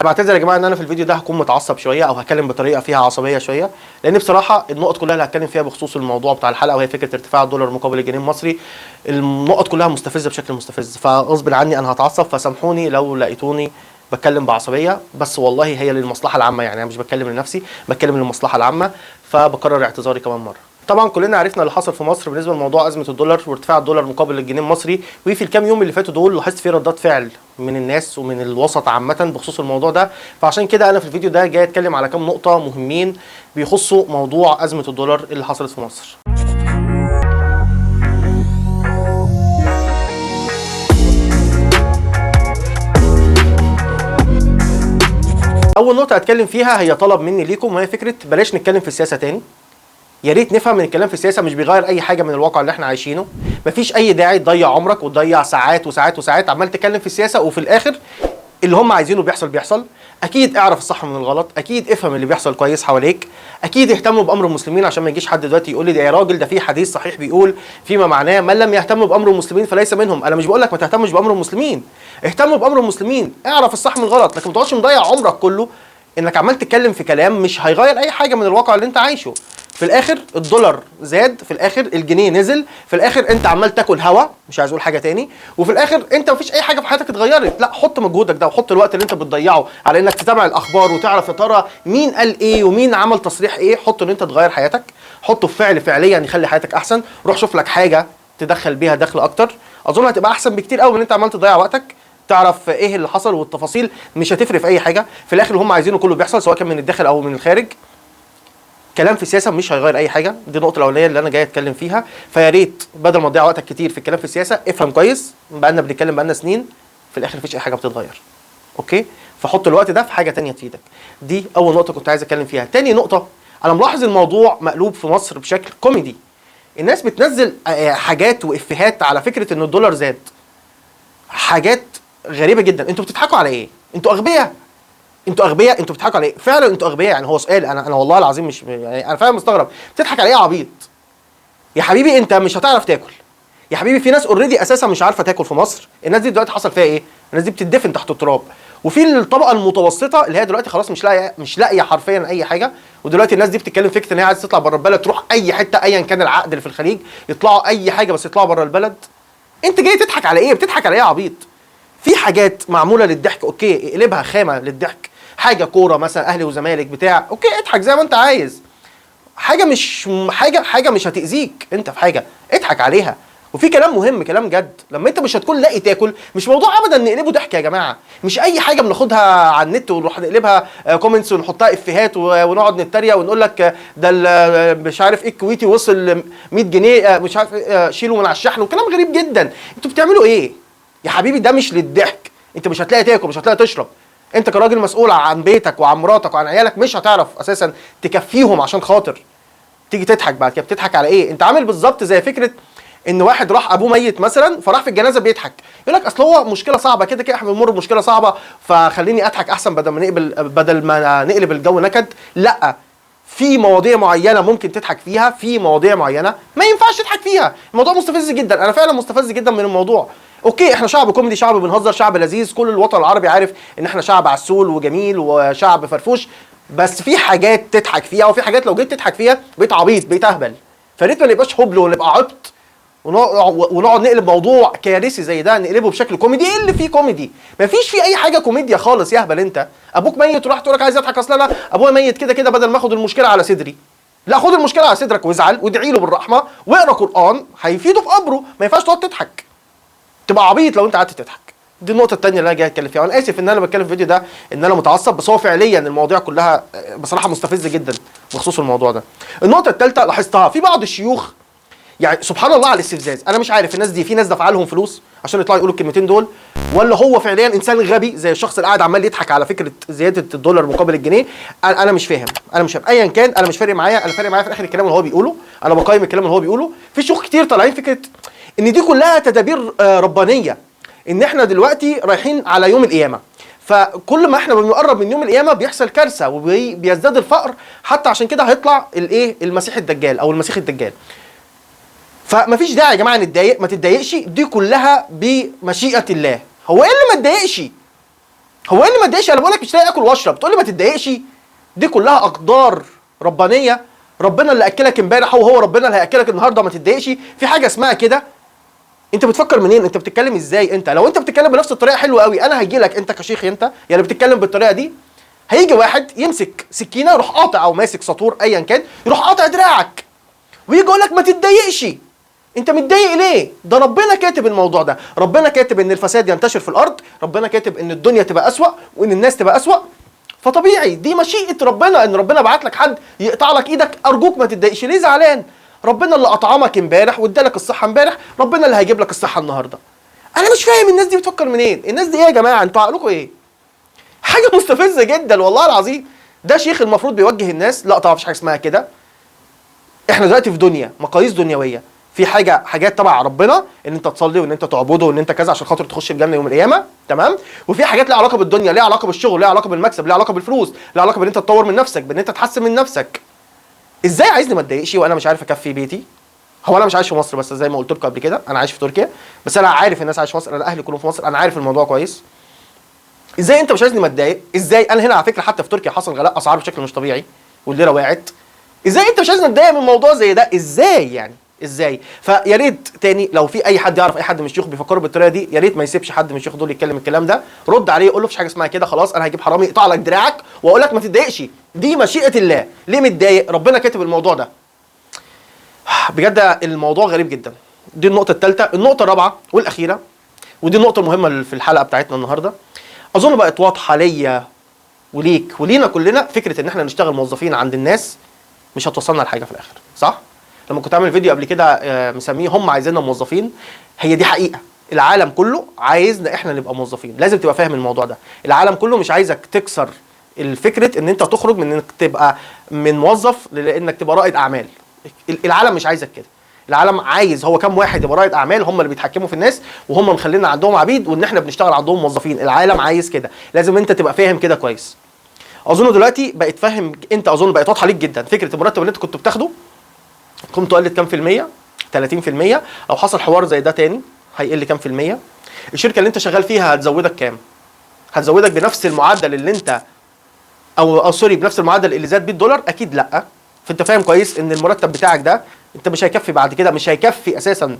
بعتذر يا جماعه ان انا في الفيديو ده هكون متعصب شويه او هتكلم بطريقه فيها عصبيه شويه، لان بصراحه النقط كلها اللي هتكلم فيها بخصوص الموضوع بتاع الحلقه وهي فكره ارتفاع الدولار مقابل الجنيه المصري، النقط كلها مستفزه بشكل مستفز، فغصب عني انا هتعصب، فسامحوني لو لقيتوني بتكلم بعصبيه، بس والله هي للمصلحه العامه، يعني انا مش بتكلم لنفسي، بتكلم للمصلحه العامه، فبكرر اعتذاري كمان مره. طبعا كلنا عرفنا اللي حصل في مصر بالنسبه لموضوع ازمه الدولار وارتفاع الدولار مقابل الجنيه المصري، وفي الكام يوم اللي فاتوا دول لاحظت فيه ردات فعل من الناس ومن الوسط عامه بخصوص الموضوع ده، فعشان كده انا في الفيديو ده جاي اتكلم على كام نقطه مهمين بيخصوا موضوع ازمه الدولار اللي حصلت في مصر. اول نقطه هتكلم فيها هي طلب مني ليكم، وهي فكره بلاش نتكلم في السياسه تاني. يا ريت نفهم ان الكلام في السياسه مش بيغير اي حاجه من الواقع اللي احنا عايشينه، مفيش اي داعي تضيع عمرك وتضيع ساعات وساعات وساعات عمال تتكلم في السياسه وفي الاخر اللي هم عايزينه بيحصل. اكيد اعرف الصح من الغلط، اكيد افهم اللي بيحصل كويس حواليك، اكيد اهتموا بامر المسلمين، عشان ما يجيش حد دلوقتي يقول لي ده يا راجل ده في حديث صحيح بيقول فيما معناه من لم يهتم بامر المسلمين فليس منهم. انا مش بقول لك ما تهتمش بامر المسلمين، اهتموا بامر المسلمين، اعرف الصح من الغلط، لكن ما تقعدش مضيع عمرك كله انك عمال تتكلم في كلام مش هيغير اي حاجه من الواقع اللي انت عايشه. في الاخر الدولار زاد، في الاخر الجنيه نزل، في الاخر انت عمال تاكل هوا، مش عايز اقول حاجه تاني، وفي الاخر انت مفيش اي حاجه في حياتك اتغيرت. لا، حط مجهودك ده وحط الوقت اللي انت بتضيعه على انك تتابع الاخبار وتعرف يا ترى مين قال ايه ومين عمل تصريح ايه، حطه ان انت تغير حياتك، حطه في فعل فعليا يخلي حياتك احسن، روح شوف لك حاجه تدخل بيها دخل اكتر، اظن هتبقى احسن بكتير قوي من انت عمال تضيع وقتك تعرف ايه اللي حصل، والتفاصيل مش هتفرق في اي حاجه، في الاخر اللي هم عايزينه كله بيحصل سواء كان من الداخل او من الخارج. كلام في السياسه مش هيغير اي حاجه، دي النقطه الاولانيه اللي انا جاي اتكلم فيها، فيا ريت بدل ما تضيع وقتك كتير في الكلام في السياسه افهم كويس، بقالنا بنتكلم بقالنا سنين، في الاخر مفيش اي حاجه بتتغير. اوكي؟ فحط الوقت ده في حاجه تانية تفيدك. دي اول نقطه كنت عايز اتكلم فيها. تاني نقطه، انا ملاحظ الموضوع مقلوب في مصر بشكل كوميدي. الناس بتنزل حاجات وافيهات على فكره ان الدولار زاد. حاجات غريبه جدا، انتوا بتضحكوا على ايه؟ انتوا اغبياء. انتوا اغبياء، انتوا بتضحكوا على ايه؟ فعلا انتوا اغبياء، يعني هو سؤال، انا والله العظيم مش يعني انا فعلا مستغرب، بتضحك على ايه يا عبيط؟ يا حبيبي انت مش هتعرف تاكل. يا حبيبي في ناس اوريدي اساسا مش عارفه تاكل في مصر، الناس دي دلوقتي حصل فيها ايه؟ الناس دي بتدفن تحت التراب. وفي الطبقه المتوسطه اللي هي دلوقتي خلاص مش لاقيه حرفيا اي حاجه، ودلوقتي الناس دي بتتكلم فكره ان هي عايزه تطلع بره البلد، تروح اي حته ايا كان العقد اللي في الخليج، يطلعوا اي حاجه بس يطلعوا بره البلد. انت جاي تضحك على ايه؟ بتضحك على ايه يا عبيط؟ في حاجات معموله للضحك، اوكي اقلبها خامه للضحك، حاجه كوره مثلا اهلي وزمالك بتاع، اوكي اضحك زي ما انت عايز، حاجه مش هتاذيك، انت في حاجه اضحك عليها. وفي كلام مهم، كلام جد، لما انت مش هتكون لاقي تاكل، مش موضوع ابدا نقلبه ضحك يا جماعه، مش اي حاجه بناخدها على النت ونروح نقلبها كومنتس ونحطها افيهات ونقعد نتريق ونقول لك ده مش عارف ايه الكويتي وصل 100 جنيه مش عارف شيله من على الشحن، وكلام غريب جدا. انتوا بتعملوا ايه يا حبيبي؟ ده مش للضحك، انت مش هتلاقي تاكل، مش هتلاقي تشرب، انت كراجل مسؤول عن بيتك وعن مراتك وعن عيالك مش هتعرف اساسا تكفيهم عشان خاطر تيجي تضحك بعد كده. بتضحك على ايه؟ انت عامل بالظبط زي فكره ان واحد راح ابوه ميت مثلا فراح في الجنازه بيضحك، يقول لك اصل هو مشكله صعبه كده كده احنا بنمر بمشكله صعبه فخليني اضحك احسن بدل ما نقلب الجو نكد. لا، في مواضيع معينه ممكن تضحك فيها، في مواضيع معينه ما ينفعش تضحك فيها. الموضوع مستفز جدا، انا فعلا مستفز جدا من الموضوع. اوكي احنا شعب كوميدي، شعب بنهزر، شعب لذيذ، كل الوطن العربي عارف ان احنا شعب عسول وجميل وشعب فرفوش، بس في حاجات تضحك فيها وفي حاجات لو جيت تضحك فيها بقيت عبيط، بقيت اهبل. فريت ما نبقاش هبل ونبقى عبط ونقعد نقلب موضوع كارثي زي ده نقلبه بشكل كوميدي. ايه اللي فيه كوميدي؟ مفيش فيه اي حاجه كوميديا خالص يا اهبل. انت ابوك ميت وراح تقول لك عايز اضحك اصل انا ابويا ميت كده كده، بدل ما اخد المشكله على صدري. لا، خد المشكله على صدرك وازعل وادعي له بالرحمه واقرا قران هيفيده في قبره، ما ينفعش تقعد تضحك، تبقى عبيط لو انت قعدت تضحك. دي النقطه الثانيه اللي انا جاي اتكلم فيها، وانا اسف ان انا بتكلم في الفيديو ده ان انا متعصب، بس هو فعليا المواضيع كلها بصراحه مستفزه جدا بخصوص الموضوع ده. النقطه الثالثه لاحظتها في بعض الشيوخ، يعني سبحان الله على الاستفزاز، انا مش عارف الناس دي في ناس دفع لهم فلوس عشان يطلعوا يقولوا الكلمتين دول، ولا هو فعليا انسان غبي زي الشخص اللي قاعد عمال يضحك على فكره زياده الدولار مقابل الجنيه. انا مش فاهم، ايا كان انا مش فارق معايا، انا فارق معايا في الاخر الكلام اللي هو بيقوله، انا بقيم الكلام اللي هو بيقوله. في شيوخ كتير طالعين فكره ان دي كلها تدابير ربانيه، ان احنا دلوقتي رايحين على يوم القيامه، فكل ما احنا بنقرب من يوم القيامه بيحصل كارثه وبيزداد الفقر، حتى عشان كده هيطلع الايه المسيح الدجال او المسيح الدجال. فمفيش داعي يا جماعه نتضايق، ما تتضايقش، دي كلها بمشيئه الله. هو ايه اللي ما تضايقش؟ هو ايه اللي ما تضايقش؟ انا بقول لك مش لاقي اكل واشرب تقول لي ما تتضايقش؟ دي كلها اقدار ربانيه. ربنا اللي اكلك امبارح هو ربنا اللي هياكلك النهارده، ما تتضايقش. في حاجه اسمها كده. انت بتفكر منين؟ انت بتتكلم ازاي؟ انت لو انت بتتكلم بنفس الطريقه حلوه قوي، انا هيجي لك انت كشيخ انت يعني بتتكلم بالطريقه دي، هيجي واحد يمسك سكينه يروح قاطع، او ماسك ساطور ايا كان يروح قاطع دراعك، ويجي يقول لك ما تتضايقش. انت متضايق ليه؟ ده ربنا كاتب الموضوع ده، ربنا كاتب ان الفساد ينتشر في الارض، ربنا كاتب ان الدنيا تبقى اسوأ وان الناس تبقى اسوأ. فطبيعي دي مشيئة ربنا، ان ربنا بعت لك حد يقطع لك ايدك. ارجوك ما تتضايقش. ليه زعلان؟ ربنا اللي اطعمك امبارح وادالك الصحة امبارح، ربنا اللي هيجيب لك الصحة النهارده. انا مش فاهم الناس دي بتفكر منين؟ الناس دي ايه يا جماعة؟ انتوا عقلكم ايه؟ حاجة مستفزة جدا والله العظيم. ده شيخ المفروض بيوجه الناس؟ لا طبعا مفيش حاجة اسمها كده. احنا دلوقتي في دنيا مقاييس دنيويه، في حاجات تبع ربنا ان انت تصلي وان انت تعبده وان انت كذا عشان خاطر تخش الجنه يوم القيامه، تمام؟ وفي حاجات ليها علاقه بالدنيا، ليها علاقه بالشغل، ليها علاقه بالمكسب، ليها علاقه بالفلوس، ليها علاقه بان انت تطور من نفسك، بان انت تحسن من نفسك. ازاي عايزني ما اتضايقش وانا مش عارف اكفي بيتي؟ هو انا مش عايش في مصر بس، زي ما قلت لكم قبل كده انا عايش في تركيا، بس انا عارف الناس عايشه في مصر، انا اهلي كلهم في مصر، انا عارف الموضوع كويس. ازاي انت مش عايزني ما اتضايق؟ ازاي انا هنا على فكره حتى في تركيا حصل غلاء اسعار بشكل مش طبيعي والليره وقعت. ازاي انت مش عايزني اتضايق من موضوع زي ده؟ ازاي يعني؟ ازاي؟ فيا ريت تاني لو في اي حد يعرف اي حد من الشيوخ بيفكروا بالطريقه دي، يا ريت ما يسيبش حد من الشيوخ دول يتكلم الكلام ده، رد عليه قول له مفيش حاجه اسمها كده، خلاص انا هجيب حرامي يقطع لك دراعك واقول لك ما تتضايقش، دي مشيئه الله. ليه متضايق؟ ربنا كاتب الموضوع ده. بجد الموضوع غريب جدا. دي النقطه الثالثه. النقطه الرابعه والاخيره، ودي النقطه المهمه في الحلقه بتاعتنا النهارده، اظن بقت واضحه ليا وليك ولينا كلنا. فكره ان احنا نشتغل موظفين عند الناس مش هتوصلنا لحاجه في الاخر، صح؟ لما كنت عامل فيديو قبل كده مسميه هم عايزيننا موظفين، هي دي حقيقه. العالم كله عايزنا احنا نبقى موظفين، لازم تبقى فاهم الموضوع ده. العالم كله مش عايزك تكسر الفكره ان انت تخرج من انك تبقى من موظف لانك تبقى رائد اعمال. العالم مش عايزك كده. العالم عايز هو كام واحد يبقى رائد اعمال، هم اللي بيتحكموا في الناس وهم مخلينا عندهم عبيد وان احنا بنشتغل عندهم موظفين. العالم عايز كده، لازم انت تبقى فاهم كده كويس. اظن دلوقتي بقت فاهم انت، اظن بقت واضحه ليك جدا فكره المرتب اللي انت كنت بتاخده قيمته قلت كام في المية؟ 30%. لو حصل حوار زي ده تاني هيقل كام في المية؟ الشركه اللي انت شغال فيها هتزودك كام؟ هتزودك بنفس المعدل اللي انت او سوري بنفس المعدل اللي زاد بيه الدولار؟ اكيد لا. فانت فاهم كويس ان المرتب بتاعك ده انت مش هيكفي بعد كده، مش هيكفي اساسا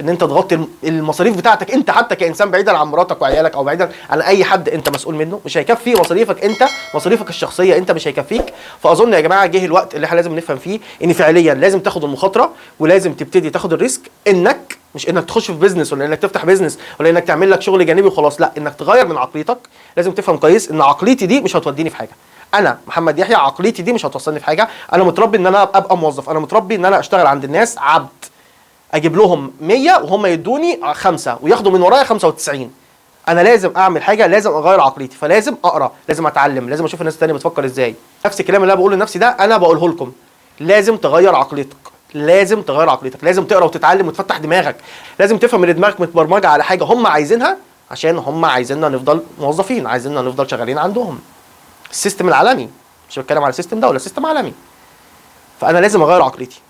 ان انت تغطي المصاريف بتاعتك انت حتى كانسان، بعيدا عن مراتك وعيالك او بعيدا عن اي حد انت مسؤول منه، مش هيكفي مصاريفك انت، مصاريفك الشخصيه انت مش هيكفيك. فاظن يا جماعه جه الوقت اللي احنا لازم نفهم فيه ان فعليا لازم تاخد المخاطره ولازم تبتدي تاخد الريسك، انك مش انك تخش في بيزنس ولا انك تفتح بيزنس ولا انك تعمل لك شغل جانبي وخلاص، لا، انك تغير من عقليتك. لازم تفهم كويس ان عقليتي دي مش هتوديني في حاجه. انا محمد يحيى عقليتي دي مش هتوصلني في حاجه. انا متربي ان انا ابقى موظف، انا متربي ان انا اشتغل عند الناس عبد، اجيب لهم 100 وهم يدوني 5 وياخدوا من ورايا 95. انا لازم اعمل حاجه، لازم اغير عقليتي، فلازم اقرا، لازم اتعلم، لازم اشوف الناس الثانيه بتفكر ازاي. نفس الكلام اللي انا بقوله لنفسي ده انا بقوله لكم. لازم تغير عقليتك، لازم تغير عقليتك، لازم تقرا وتتعلم وتفتح دماغك، لازم تفهم ان دماغك متبرمجه على حاجه هم عايزينها، عشان هم عايزيننا نفضل موظفين، عايزيننا نفضل شغالين عندهم. السيستم العالمي، مش بتكلم على السيستم ده ولا سيستم عالمي. فانا لازم اغير عقليتي.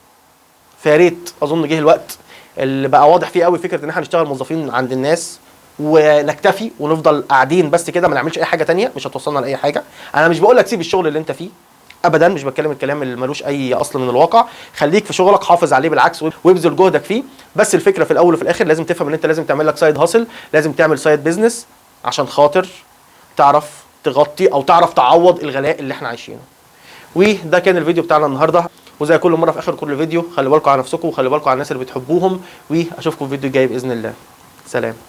فيا ريت اظن جه الوقت اللي بقى واضح فيه قوي فكره ان احنا نشتغل موظفين عند الناس ونكتفي ونفضل قاعدين بس كده ما نعملش اي حاجه تانية، مش هتوصلنا لاي حاجه. انا مش بقول لك سيب الشغل اللي انت فيه ابدا، مش بتكلم الكلام اللي ملوش اي اصل من الواقع. خليك في شغلك، حافظ عليه بالعكس وابذل جهدك فيه. بس الفكره في الاول وفي الاخر لازم تفهم ان انت لازم تعمل لك سايد هاسل، لازم تعمل سايد بيزنس عشان خاطر تعرف تغطي او تعرف تعوض الغلاء اللي احنا عايشينه. وده كان الفيديو بتاعنا النهارده. وزي كل مره في اخر كل فيديو خلي بالكم على نفسكم وخلي بالكم على الناس اللي بتحبوهم، واشوفكم في فيديو جاي باذن الله. سلام.